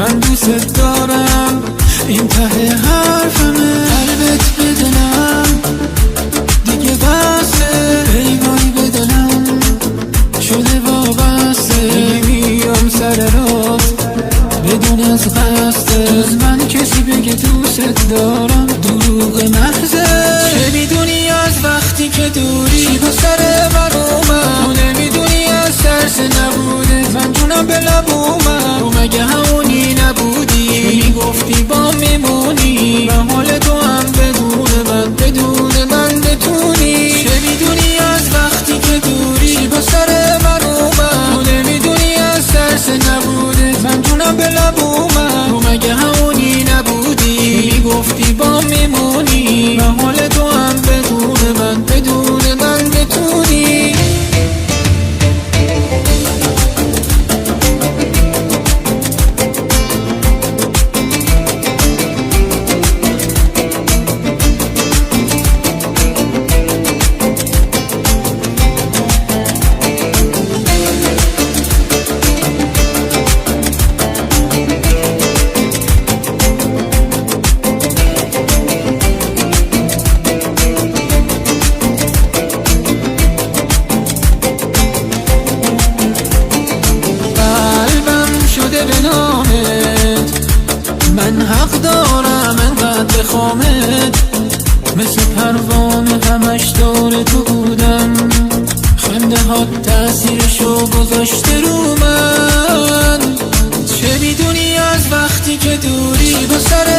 من دوست دارم، این ته حرفمه. قلبت به دلم دیگه بسه، ای وای به دلم شده وابسته. میام سر راست بدون از قصده، جز من کسی بگه دوست دارم دروغ محضه. چه میدونی از وقتی که دوری چی با سر من اومد؟ تو نمیدونی از ترس نبوده من جونم به لب اومد. تو مگه همونی نبودی که میگفتی با میمونی؟ و حال تو هم بدون من بتونی. چه میدونی از وقتی که دوری چی با سر من اومد؟ تو نمیدونی از ترس نبوده من جونم به لب اومد. تو مگه همونی نبودی که میگفتی با میمونی؟ و حال تو هم بدون من بتونی. من حق دارم انقدر بخوامت، مثل پروانه همش دور تو بودم. خنده ها تأثیرشو گذاشته رو من. چه میدونی از وقتی که دوری با سر